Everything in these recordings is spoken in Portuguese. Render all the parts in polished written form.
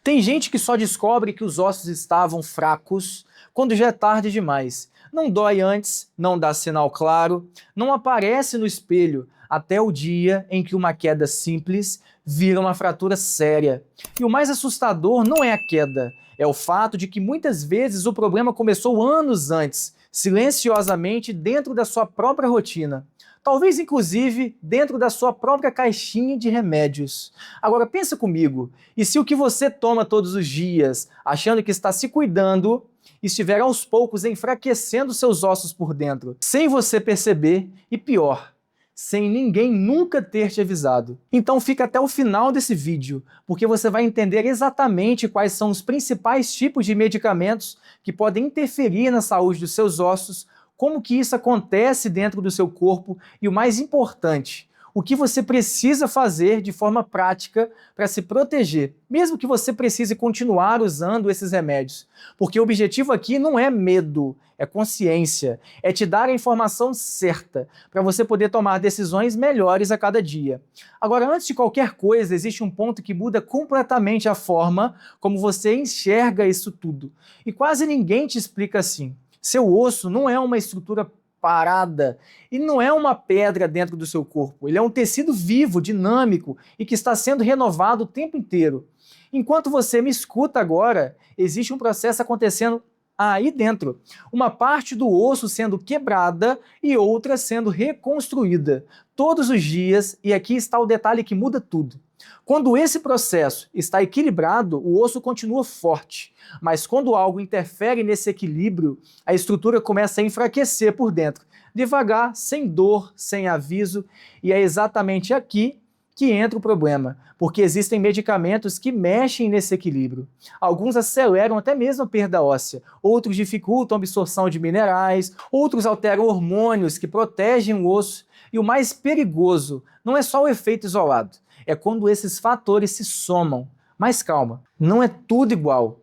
Tem gente que só descobre que os ossos estavam fracos quando já é tarde demais. Não dói antes, não dá sinal claro, não aparece no espelho até o dia em que uma queda simples vira uma fratura séria. E o mais assustador não é a queda, é o fato de que muitas vezes o problema começou anos antes, silenciosamente dentro da sua própria rotina. Talvez, inclusive, dentro da sua própria caixinha de remédios. Agora, pensa comigo, e se o que você toma todos os dias, achando que está se cuidando, estiver aos poucos enfraquecendo seus ossos por dentro, sem você perceber e pior, sem ninguém nunca ter te avisado? Então fica até o final desse vídeo, porque você vai entender exatamente quais são os principais tipos de medicamentos que podem interferir na saúde dos seus ossos, como que isso acontece dentro do seu corpo e, o mais importante, o que você precisa fazer de forma prática para se proteger, mesmo que você precise continuar usando esses remédios. Porque o objetivo aqui não é medo, é consciência, é te dar a informação certa para você poder tomar decisões melhores a cada dia. Agora, antes de qualquer coisa, existe um ponto que muda completamente a forma como você enxerga isso tudo. E quase ninguém te explica assim. Seu osso não é uma estrutura parada e não é uma pedra dentro do seu corpo. Ele é um tecido vivo, dinâmico e que está sendo renovado o tempo inteiro. Enquanto você me escuta agora, existe um processo acontecendo aí dentro. Uma parte do osso sendo quebrada e outra sendo reconstruída. Todos os dias, e aqui está o detalhe que muda tudo. Quando esse processo está equilibrado, o osso continua forte, mas quando algo interfere nesse equilíbrio, a estrutura começa a enfraquecer por dentro, devagar, sem dor, sem aviso, e é exatamente aqui que entra o problema, porque existem medicamentos que mexem nesse equilíbrio. Alguns aceleram até mesmo a perda óssea, outros dificultam a absorção de minerais, outros alteram hormônios que protegem o osso, e o mais perigoso não é só o efeito isolado, é quando esses fatores se somam. Mas calma, não é tudo igual.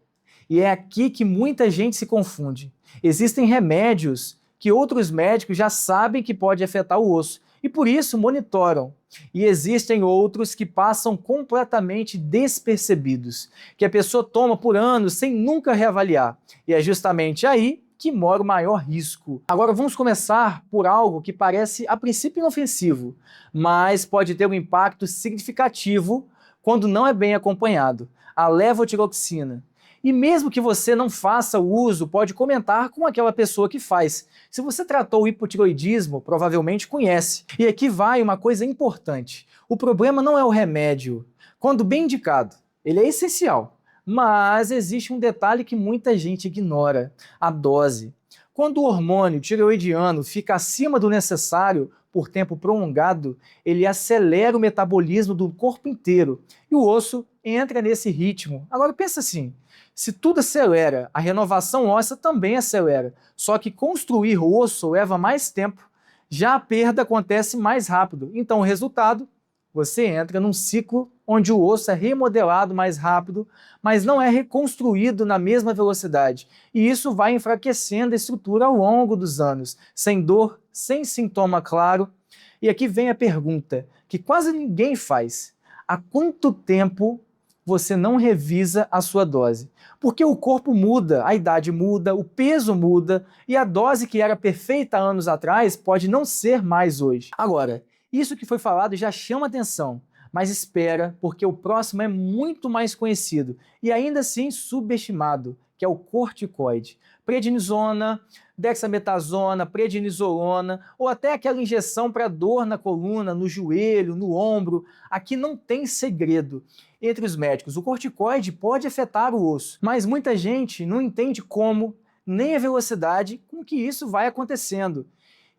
E é aqui que muita gente se confunde. Existem remédios que outros médicos já sabem que pode afetar o osso e por isso monitoram. E existem outros que passam completamente despercebidos, que a pessoa toma por anos sem nunca reavaliar. E é justamente aí que mora o maior risco. Agora vamos começar por algo que parece a princípio inofensivo, mas pode ter um impacto significativo quando não é bem acompanhado: a levotiroxina. E mesmo que você não faça o uso, pode comentar com aquela pessoa que faz. Se você tratou o hipotiroidismo, provavelmente conhece. E aqui vai uma coisa importante: o problema não é o remédio. Quando bem indicado, ele é essencial. Mas existe um detalhe que muita gente ignora: a dose. Quando o hormônio tireoidiano fica acima do necessário por tempo prolongado, ele acelera o metabolismo do corpo inteiro e o osso entra nesse ritmo. Agora pensa assim: se tudo acelera, a renovação óssea também acelera, só que construir osso leva mais tempo, já a perda acontece mais rápido. Então o resultado: você entra num ciclo onde o osso é remodelado mais rápido, mas não é reconstruído na mesma velocidade. E isso vai enfraquecendo a estrutura ao longo dos anos, sem dor, sem sintoma claro. E aqui vem a pergunta, que quase ninguém faz: há quanto tempo você não revisa a sua dose? Porque o corpo muda, a idade muda, o peso muda, e a dose que era perfeita anos atrás pode não ser mais hoje. Agora, isso que foi falado já chama atenção, mas espera, porque o próximo é muito mais conhecido e ainda assim subestimado, que é o corticoide. Prednisona, dexametasona, prednisolona, ou até aquela injeção para dor na coluna, no joelho, no ombro. Aqui não tem segredo entre os médicos. O corticoide pode afetar o osso, mas muita gente não entende como, nem a velocidade com que isso vai acontecendo.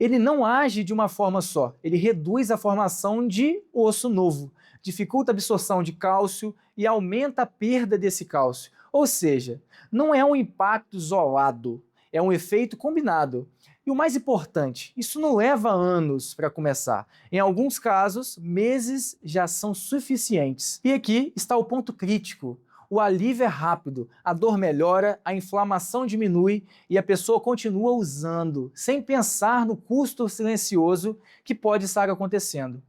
Ele não age de uma forma só, ele reduz a formação de osso novo, dificulta a absorção de cálcio e aumenta a perda desse cálcio. Ou seja, não é um impacto isolado, é um efeito combinado. E o mais importante, isso não leva anos para começar. Em alguns casos, meses já são suficientes. E aqui está o ponto crítico: o alívio é rápido, a dor melhora, a inflamação diminui e a pessoa continua usando, sem pensar no custo silencioso que pode estar acontecendo.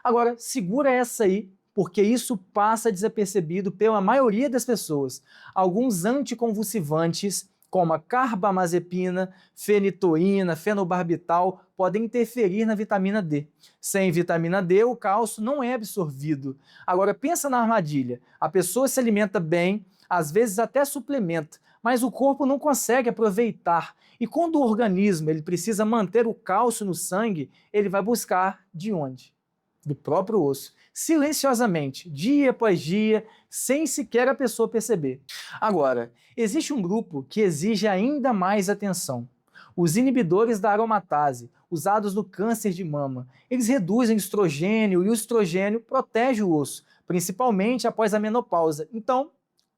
Agora, segura essa aí, porque isso passa desapercebido pela maioria das pessoas. Alguns anticonvulsivantes, como a carbamazepina, fenitoína, fenobarbital, podem interferir na vitamina D. Sem vitamina D, o cálcio não é absorvido. Agora, pensa na armadilha. A pessoa se alimenta bem, às vezes até suplementa, mas o corpo não consegue aproveitar. E quando o organismo ele precisa manter o cálcio no sangue, ele vai buscar de onde? Do próprio osso, silenciosamente, dia após dia, sem sequer a pessoa perceber. Agora, existe um grupo que exige ainda mais atenção. Os inibidores da aromatase, usados no câncer de mama, eles reduzem o estrogênio e o estrogênio protege o osso, principalmente após a menopausa. Então,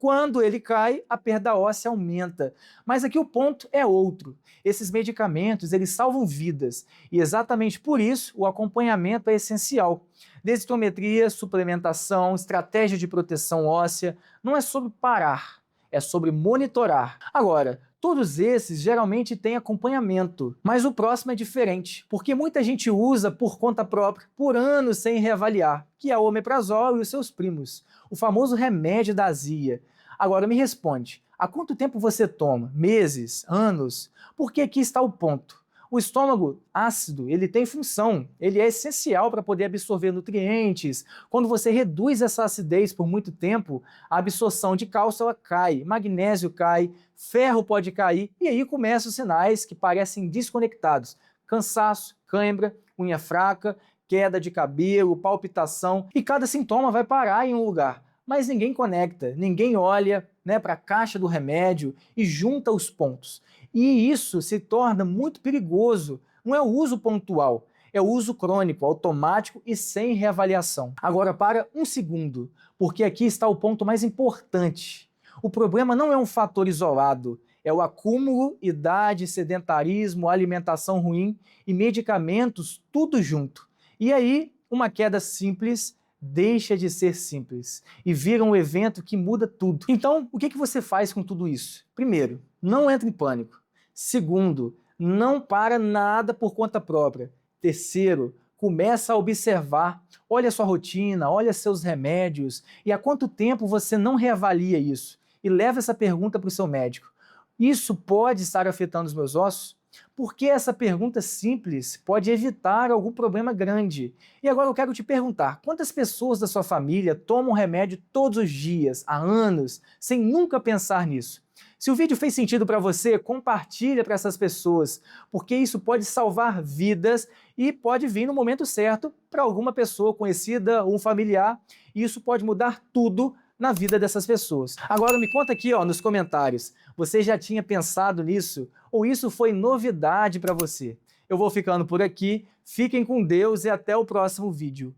quando ele cai, a perda óssea aumenta. Mas aqui o ponto é outro. Esses medicamentos, eles salvam vidas. E exatamente por isso, o acompanhamento é essencial. Densitometria, suplementação, estratégia de proteção óssea, não é sobre parar, é sobre monitorar. Agora, todos esses geralmente têm acompanhamento, mas o próximo é diferente, porque muita gente usa por conta própria, por anos sem reavaliar, que é o omeprazol e os seus primos, o famoso remédio da azia. Agora me responde, há quanto tempo você toma? Meses? Anos? Porque aqui está o ponto. O estômago ácido, ele tem função, ele é essencial para poder absorver nutrientes. Quando você reduz essa acidez por muito tempo, a absorção de cálcio ela cai, magnésio cai, ferro pode cair, e aí começam os sinais que parecem desconectados. Cansaço, cãibra, unha fraca, queda de cabelo, palpitação, e cada sintoma vai parar em um lugar. Mas ninguém conecta, ninguém olha, para a caixa do remédio e junta os pontos. E isso se torna muito perigoso. Não é o uso pontual, é o uso crônico, automático e sem reavaliação. Agora, para um segundo, porque aqui está o ponto mais importante. O problema não é um fator isolado, é o acúmulo, idade, sedentarismo, alimentação ruim e medicamentos, tudo junto. E aí, uma queda simples deixa de ser simples e vira um evento que muda tudo. Então, o que você faz com tudo isso? Primeiro, não entre em pânico. Segundo, não para nada por conta própria. Terceiro, começa a observar, olha a sua rotina, olha seus remédios e há quanto tempo você não reavalia isso? E leva essa pergunta para o seu médico. Isso pode estar afetando os meus ossos? Porque essa pergunta simples pode evitar algum problema grande. E agora eu quero te perguntar, quantas pessoas da sua família tomam remédio todos os dias, há anos, sem nunca pensar nisso? Se o vídeo fez sentido para você, compartilha para essas pessoas, porque isso pode salvar vidas e pode vir no momento certo para alguma pessoa conhecida ou um familiar, e isso pode mudar tudo na vida dessas pessoas. Agora me conta aqui, nos comentários, você já tinha pensado nisso ou isso foi novidade para você? Eu vou ficando por aqui, fiquem com Deus e até o próximo vídeo.